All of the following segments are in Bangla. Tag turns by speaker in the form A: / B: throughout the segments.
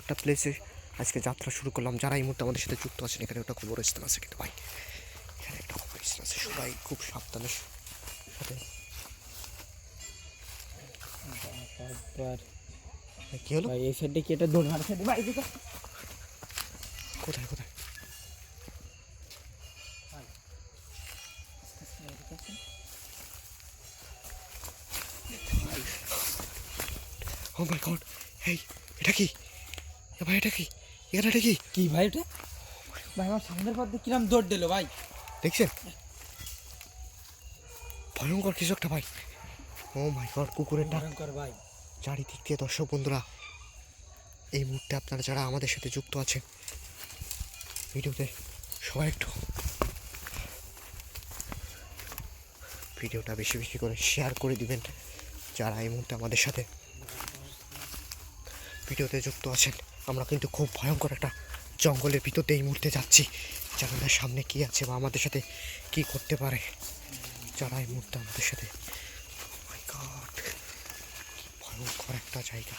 A: একটা প্লেসে আজকে যাত্রা শুরু করলাম। যারা এই মুহূর্তে আমাদের সাথে যুক্ত আছেন, এখানে একটা কবরস্থান আছে কিন্তু ভাই, এখানে একটা কবরস্থান আছে, সবাই খুব সাবধানের সাথে। কি হলো
B: ভাই? এই সাইডে কি এটা দৌড় মারছে ভাই?
A: কোথায় কোথায়? ও মাই গড, এই এটা কি ভাই? এটা কি এখানে? এটা কি
B: কি ভাই এটা? ভাই আমার সামনের পথ দিয়ে কিরম দৌড় দিল ভাই,
A: দেখছেন? ভয়ঙ্কর কিছু একটা ভাই। ও মাই গড, কুকুরের ডাক
B: ভয়ঙ্কর ভাই।
A: চারিদিক দিয়ে। দর্শক বন্ধুরা, এই মুহূর্তে আপনারা যারা আমাদের সাথে যুক্ত আছেন ভিডিওতে, সবাই একটু ভিডিওটা বেশি বেশি করে শেয়ার করে দিবেন। যারা এই মুহূর্তে আমাদের সাথে ভিডিওতে যুক্ত আছেন, আমরা কিন্তু খুব ভয়ঙ্কর একটা জঙ্গলের ভিতরতে এই মুহূর্তে যাচ্ছি। জানি না সামনে কি আছে বা আমাদের সাথে কি করতে পারে। যারা এই মুহূর্তে আমাদের সাথে, oh my God, কি ভয়ঙ্কর একটা জায়গা।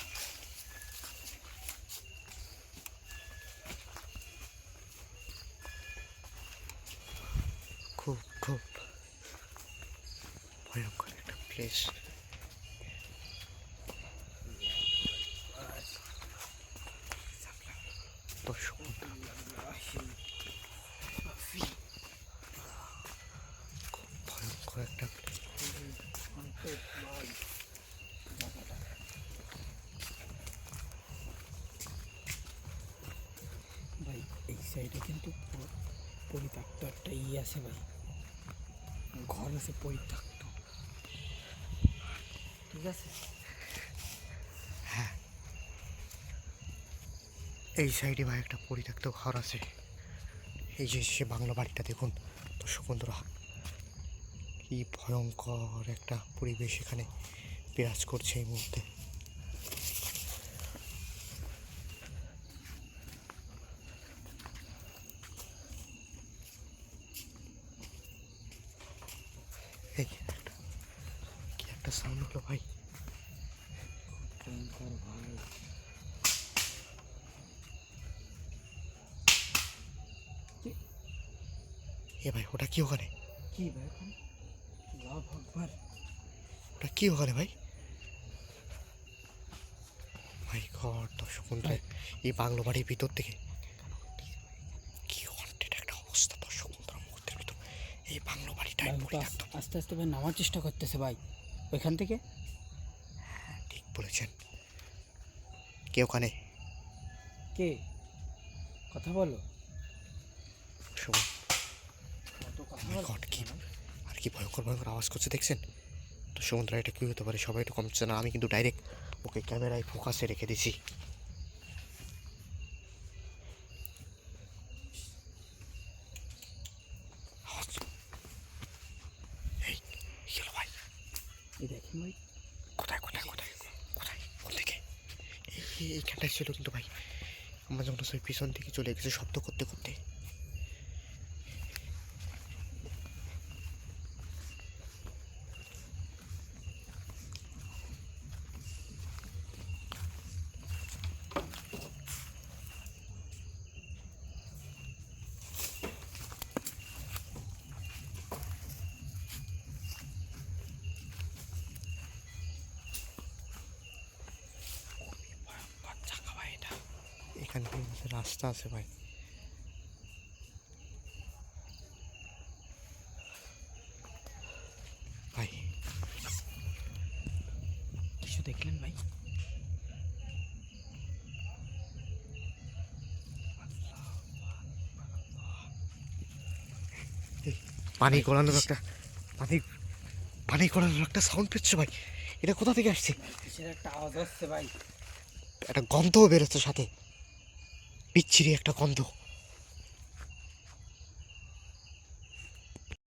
A: খুব খুব ভয়ঙ্কর একটা প্লেস। দর্শক খুব ভয়ঙ্কর একটা প্লেস।
B: ভাই এই সাইডে কিন্তু পরিত্যক্ত একটা আছে ভাই, ঘর আছে পরিত্যক্ত, ঠিক আছে?
A: হ্যাঁ, এই সাইডে ভাই একটা পরিত্যক্ত ঘর আছে। এই যে সে বাংলা বাড়িটা দেখুন দর্শক বন্ধুরা, কি ভয়ঙ্কর একটা পরিবেশ এখানে বিরাজ করছে এই মুহূর্তে। এই কি একটা সাউন্ড হলো ভাই?
B: ভয়ঙ্কর ভাই।
A: এ ভাই, ওটা কি ওখানে?
B: কি ভাই এখন? আল্লাহু আকবার।
A: ওটা কি ওখানে ভাই? মাই গড, দর্শক বন্ধুরা, এই বাংলো বাড়ির ভিতর থেকে কি ওয়ান্টেড একটা অবস্থা দর্শক বন্ধুরা মুহূর্তের ভিতর। এই বাংলো বাড়িটাই পরিত্যক্ত।
B: আস্তে আস্তে ভাই নামার চেষ্টা করতেছে ভাই ওইখান থেকে।
A: হ্যাঁ, ঠিক বলেছেন। কে ওখানে?
B: কে কথা বলো?
A: শোন,
B: কত কথা
A: মাই
B: বলো?
A: গড, কি আর কি ভয়ঙ্কর ভয়ঙ্কর আওয়াজ করছে দেখছেন তো? সমুদ্র, এটা কি হতে পারে? সবাই একটু কমছে না? আমি কিন্তু ডাইরেক্ট ওকে ক্যামেরায় ফোকাসে রেখে দিছি। এই কি হলো ভাই?
B: এই দেখেন ভাই,
A: কোথায় কোথায় কোথায় কোথায় কোন দিকে? এইখানটায় ছিল কিন্তু ভাই। আমরা যখন সেই পিছন দিকে চলে গেছে শব্দ করতে করতে। এখান থেকে রাস্তা আছে ভাই। ভাই
B: কিছু দেখলেন ভাই?
A: এই পানি গড়ানোর একটা পানি পানি গড়ানোর একটা সাউন্ড পেয়েছো ভাই? এটা কোথা থেকে আসছে?
B: কিসের একটা আওয়াজ আসছে ভাই।
A: একটা গন্ধও বেরোচ্ছে সাথে, বিচ্ছিরি একটা গন্ধ।